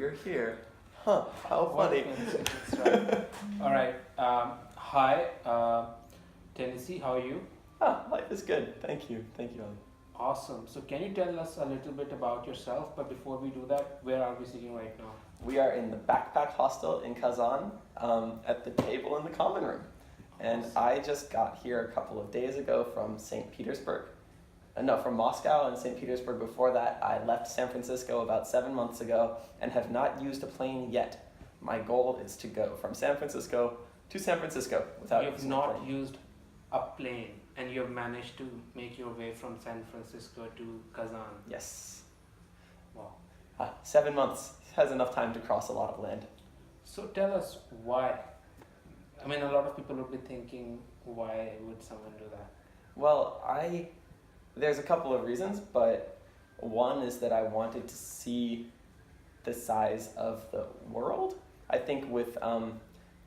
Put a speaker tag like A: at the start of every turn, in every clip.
A: you're here. Huh, how funny.
B: That's right. All right. Hi, Tennessee. How are you?
A: Life is good. Thank you. Thank you, Ali.
B: Awesome. So, can you tell us a little bit about yourself? But before we do that, where are we sitting right now?
A: We are in the backpack hostel in Kazan at the table in the common room. And
B: Awesome.
A: I just got here a couple of days ago from St. Petersburg. No, from Moscow and St. Petersburg. Before that, I left San Francisco about 7 months ago and have not used a plane yet. My goal is to go from San Francisco to San Francisco without
B: You've
A: using a
B: not
A: plane.
B: used a plane, and you have managed to make your way from San Francisco to Kazan.
A: Yes.
B: Wow.
A: 7 months has enough time to cross a lot of land.
B: So, tell us why. I mean, a lot of people would be thinking, why would someone do that?
A: Well, there's a couple of reasons, but one is that I wanted to see the size of the world. I think with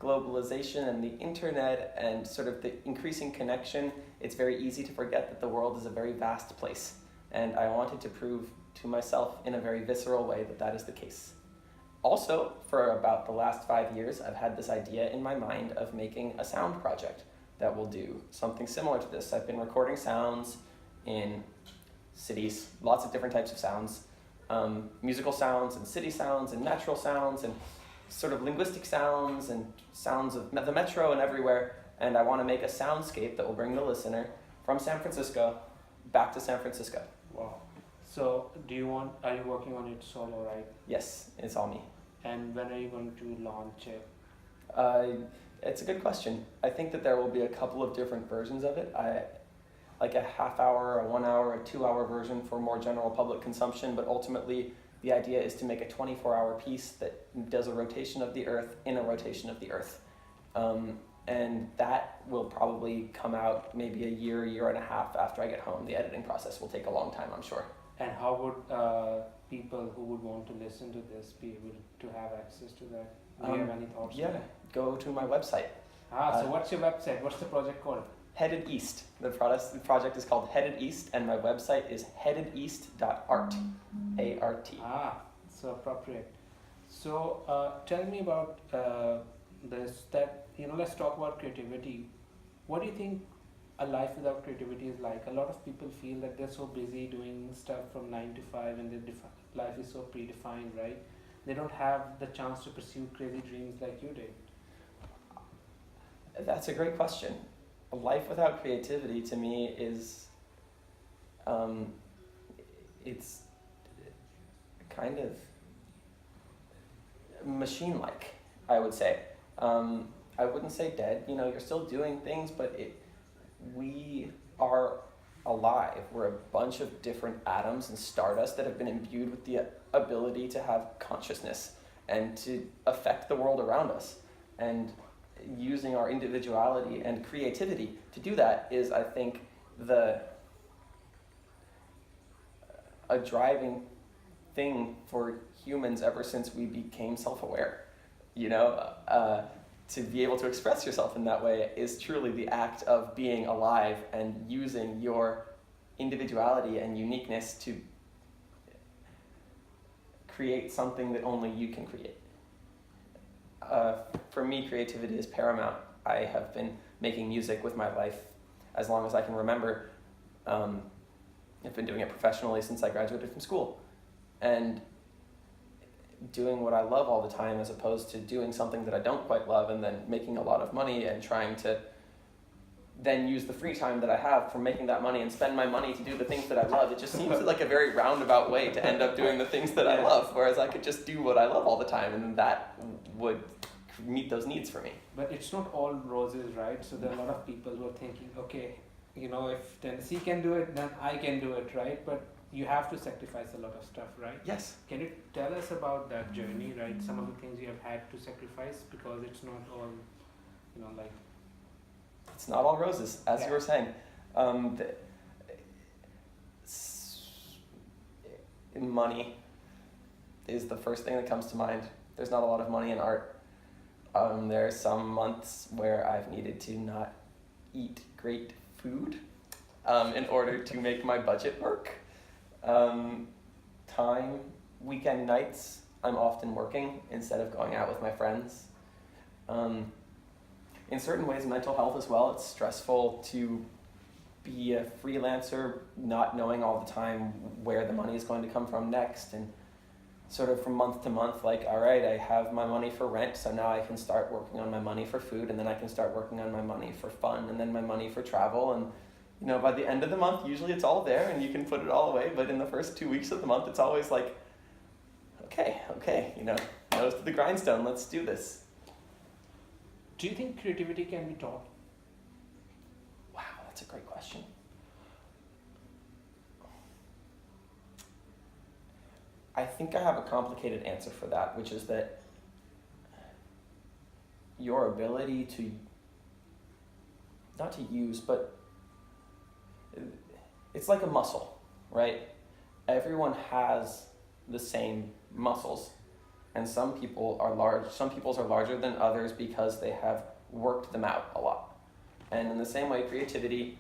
A: globalization and the internet and sort of the increasing connection, it's very easy to forget that the world is a very vast place. And I wanted to prove to myself in a very visceral way that that is the case. Also, for about the last 5 years, I've had this idea in my mind of making a sound project that will do something similar to this. I've been recording sounds in cities, lots of different types of sounds, musical sounds and city sounds and natural sounds and sort of linguistic sounds and sounds of the metro and everywhere. And I want to make a soundscape that will bring the listener from San Francisco back to San Francisco.
B: Wow. So, are you working on it solo, right?
A: Yes, it's all me.
B: And when are you going to launch it?
A: It's a good question. I think that there will be a couple of different versions of it. Like a half hour, a 1 hour, a 2 hour version for more general public consumption, but ultimately the idea is to make a 24-hour piece that does a rotation of the Earth in a rotation of the Earth. And that will probably come out maybe a year and a half after I get home. The editing process will take a long time, I'm sure.
B: And how would people who would want to listen to this be able to have access to that? Do you have any thoughts?
A: Yeah, go to my website.
B: So what's your website? What's the project called?
A: Headed East. The project is called Headed East, and my website is headedeast.art. A-R-T.
B: So appropriate. So tell me about this. Let's talk about creativity. What do you think a life without creativity is like? A lot of people feel that they're so busy doing stuff from 9 to 5, and their life is so predefined, right? They don't have the chance to pursue crazy dreams like you did.
A: That's a great question. A life without creativity to me is, it's kind of machine-like, I would say. I wouldn't say dead. You're still doing things, but we are alive. We're a bunch of different atoms and stardust that have been imbued with the ability to have consciousness and to affect the world around us. And using our individuality and creativity to do that is, I think, a driving thing for humans ever since we became self-aware. To be able to express yourself in that way is truly the act of being alive and using your individuality and uniqueness to create something that only you can create. For me, creativity is paramount. I have been making music with my life as long as I can remember. I've been doing it professionally since I graduated from school. And doing what I love all the time as opposed to doing something that I don't quite love and then making a lot of money and trying to then use the free time that I have from making that money and spend my money to do the things that I love. It just seems like a very roundabout way to end up doing the things that I love, whereas I could just do what I love all the time, and that would meet those needs for me.
B: But it's not all roses, right? So there are a lot of people who are thinking, okay, if Tennessee can do it, then I can do it, right? But you have to sacrifice a lot of stuff, right?
A: Yes.
B: Can you tell us about that journey, right? Some of the things you have had to sacrifice, because it's not all,
A: It's not all roses, as you were saying. Money is the first thing that comes to mind. There's not a lot of money in art. There are some months where I've needed to not eat great food in order to make my budget work. Time, weekend nights I'm often working instead of going out with my friends. In certain ways, mental health as well, it's stressful to be a freelancer, not knowing all the time where the money is going to come from next, and sort of from month to month, like, all right, I have my money for rent, so now I can start working on my money for food, and then I can start working on my money for fun, and then my money for travel, and by the end of the month, usually it's all there, and you can put it all away, but in the first 2 weeks of the month, it's always like, okay, nose to the grindstone, let's do this.
B: Do you think creativity can be taught?
A: Wow, that's a great question. I think I have a complicated answer for that, which is that your ability to, not to use, but it's like a muscle, right? Everyone has the same muscles, and some people's are larger than others because they have worked them out a lot. And in the same way, creativity,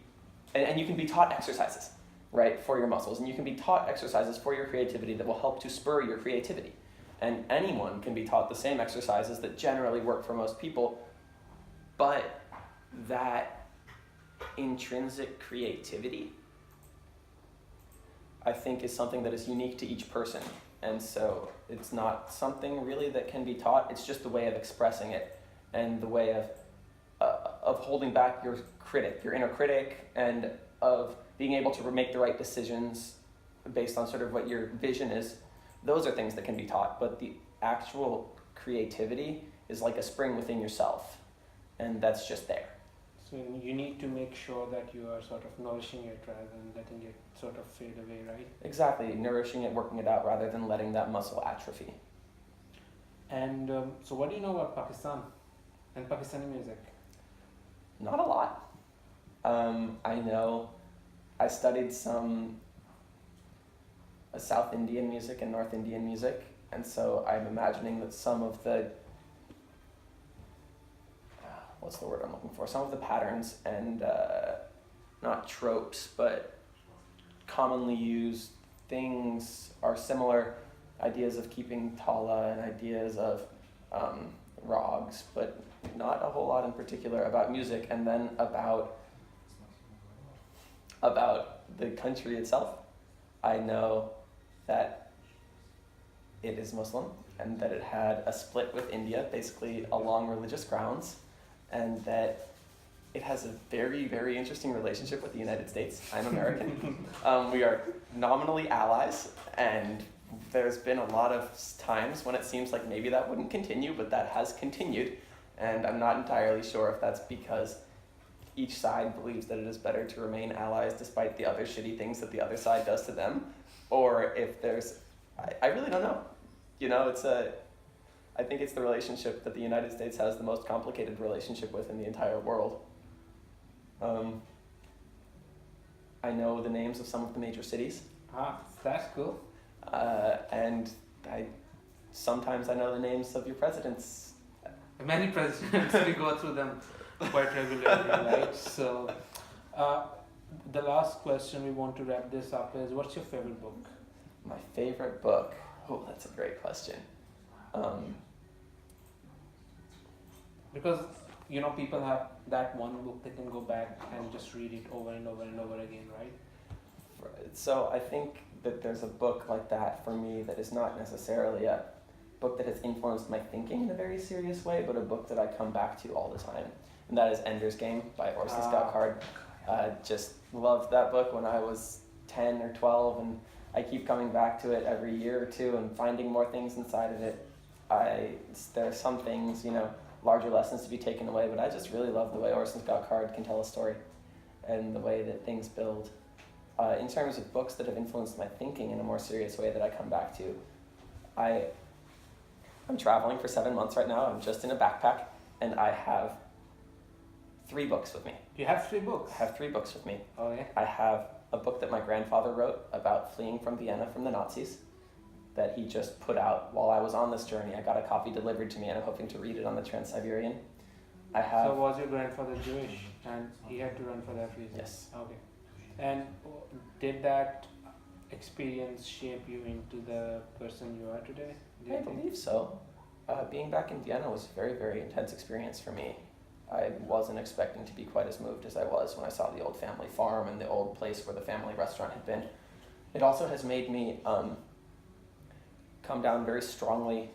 A: and you can be taught exercises, right, for your muscles, and you can be taught exercises for your creativity that will help to spur your creativity. And anyone can be taught the same exercises that generally work for most people, but that intrinsic creativity, I think, is something that is unique to each person. And so it's not something really that can be taught, it's just the way of expressing it, and the way of holding back your critic, your inner critic, and of being able to make the right decisions based on sort of what your vision is. Those are things that can be taught, but the actual creativity is like a spring within yourself, and that's just there.
B: So you need to make sure that you are sort of nourishing it rather than letting it sort of fade away, right?
A: Exactly, nourishing it, working it out, rather than letting that muscle atrophy.
B: And so what do you know about Pakistan and Pakistani music?
A: Not a lot. I know I studied some South Indian music and North Indian music, and so I'm imagining that some of the what's the word I'm looking for? Some of the patterns and not tropes, but commonly used things are similar. Ideas of keeping tala and ideas of rags, but not a whole lot in particular about music. And then about the country itself, I know that it is Muslim and that it had a split with India, basically along religious grounds, and that it has a very, very interesting relationship with the United States. I'm American. We are nominally allies, and there's been a lot of times when it seems like maybe that wouldn't continue, but that has continued, and I'm not entirely sure if that's because each side believes that it is better to remain allies despite the other shitty things that the other side does to them, or if there's, I really don't know. I think it's the relationship that the United States has the most complicated relationship with in the entire world. I know the names of some of the major cities.
B: That's cool.
A: And sometimes I know the names of your presidents.
B: Many presidents, we go through them quite regularly, right? So, the last question we want to wrap this up is, what's your favorite book?
A: My favorite book? Oh, that's a great question.
B: Because, people have that one book they can go back and just read it over and over and over again, right?
A: So I think that there's a book like that for me that is not necessarily a book that has influenced my thinking in a very serious way, but a book that I come back to all the time. And that is Ender's Game by Orson Scott Card. Just loved that book when I was 10 or 12, and I keep coming back to it every year or two and finding more things inside of it. There are some things, larger lessons to be taken away, but I just really love the way Orson Scott Card can tell a story and the way that things build. In terms of books that have influenced my thinking in a more serious way that I come back to, I'm traveling for 7 months right now. I'm just in a backpack, and I have 3 books with me.
B: You have 3 books?
A: I have 3 books with me.
B: Oh, yeah?
A: I have a book that my grandfather wrote about fleeing from Vienna from the Nazis that he just put out while I was on this journey. I got a copy delivered to me, and I'm hoping to read it on the Trans-Siberian.
B: So was your grandfather Jewish, and he had to run for that reason?
A: Yes.
B: Okay. And did that experience shape you into the person you are today? Do
A: I
B: you think?
A: believe so. Being back in Vienna was a very, very intense experience for me. I wasn't expecting to be quite as moved as I was when I saw the old family farm and the old place where the family restaurant had been. It also has made me come down very strongly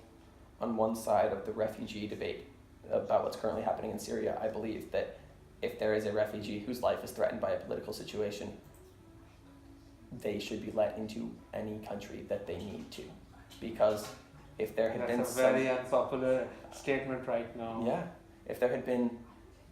A: on one side of the refugee debate about what's currently happening in Syria. I believe that if there is a refugee whose life is threatened by a political situation, they should be let into any country that they need to. Because if there had been
B: That's a very unpopular statement right now.
A: yeah, if there had been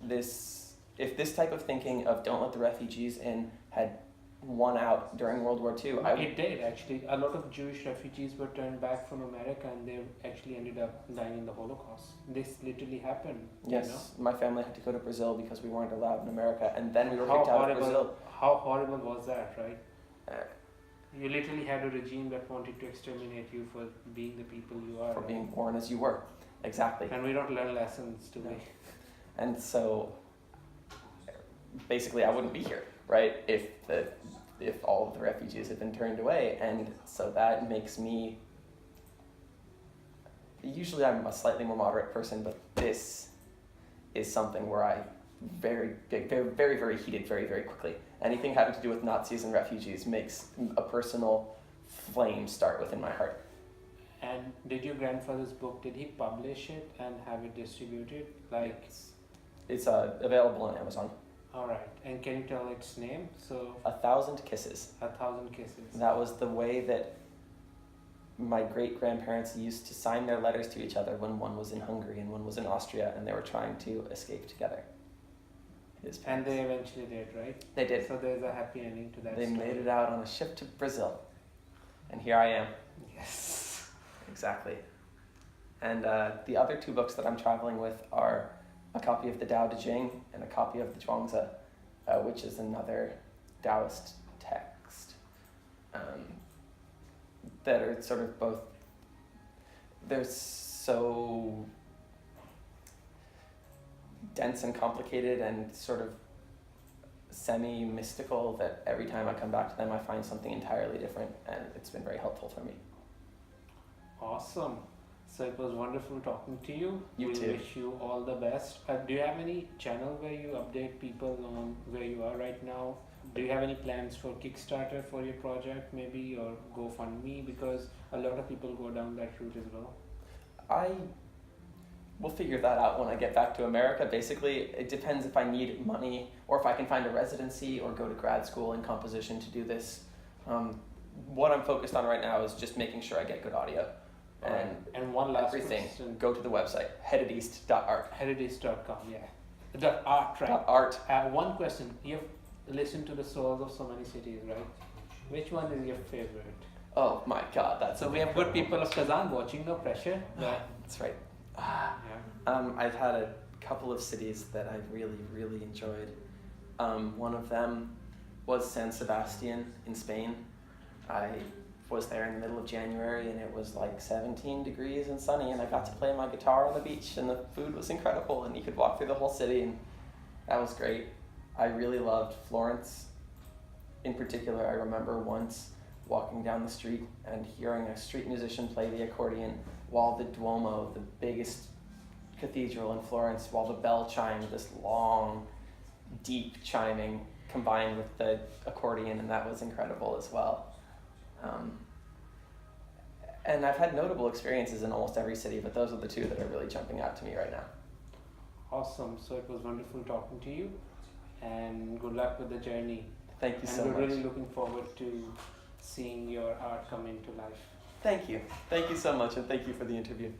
A: if this type of thinking of don't let the refugees in had won out during World War II,
B: It did actually. A lot of Jewish refugees were turned back from America, and they actually ended up dying in the Holocaust. This literally happened.
A: yes,
B: You know?
A: my family had to go to Brazil because we weren't allowed in America, and then we were
B: How
A: kicked out of
B: horrible!
A: Brazil.
B: How horrible was that, right?
A: Uh,
B: You literally had a regime that wanted to exterminate you for being the people you are.
A: for
B: right?
A: being born as you were, exactly.
B: And we don't learn lessons, do we?
A: And so, basically, I wouldn't be here, right? If all of the refugees had been turned away, and so that makes me. Usually, I'm a slightly more moderate person, but this is something where I very heated very, very quickly. Anything having to do with Nazis and refugees makes a personal flame start within my heart.
B: And did your grandfather's book, did he publish it and have it distributed? Like,
A: It's available on Amazon.
B: alright. And can you tell its name? So,
A: 1,000 Kisses.
B: 1,000 Kisses.
A: That was the way that my great-grandparents used to sign their letters to each other when one was in Hungary and one was in Austria and they were trying to escape together.
B: And they eventually did, right?
A: They did.
B: So there's a happy ending to that
A: They
B: story.
A: made it out on a ship to Brazil. And here I am.
B: Yes.
A: Exactly. And the other two books that I'm traveling with are a copy of the Tao Te Ching and a copy of the Zhuangzi, which is another Taoist text. That are sort of both, they're so dense and complicated and sort of semi-mystical that every time I come back to them I find something entirely different, and it's been very helpful for me.
B: Awesome. So it was wonderful talking to you.
A: You
B: we
A: too.
B: wish you all the best. Do you have any channel where you update people on where you are right now? Do you have any plans for Kickstarter for your project maybe, or GoFundMe? Because a lot of people go down that route as well.
A: I will figure that out when I get back to America. Basically, it depends if I need money or if I can find a residency or go to grad school in composition to do this. What I'm focused on right now is just making sure I get good audio.
B: And one last
A: everything.
B: question.
A: Go to the website, headedeast.art.
B: Heritage.com, yeah. The art, right?
A: .art.
B: One question. You've listened to the souls of so many cities, right? Which one is your favorite?
A: Oh my god, that's
B: So we have good people of Kazan watching, no pressure. But,
A: That's right.
B: yeah.
A: I've had a couple of cities that I really enjoyed. One of them was San Sebastian in Spain. I was there in the middle of January and it was like 17 degrees and sunny, and I got to play my guitar on the beach, and the food was incredible, and you could walk through the whole city, and that was great. I really loved Florence. In particular, I remember once walking down the street and hearing a street musician play the accordion while the Duomo, the biggest cathedral in Florence, while the bell chimed, this long, deep chiming combined with the accordion, and that was incredible as well. And I've had notable experiences in almost every city, but those are the two that are really jumping out to me right now.
B: Awesome. So it was wonderful talking to you, and good luck with the journey.
A: Thank you so
B: And
A: much.
B: we're really looking forward to seeing your art come into life.
A: Thank you. Thank you so much, and thank you for the interview.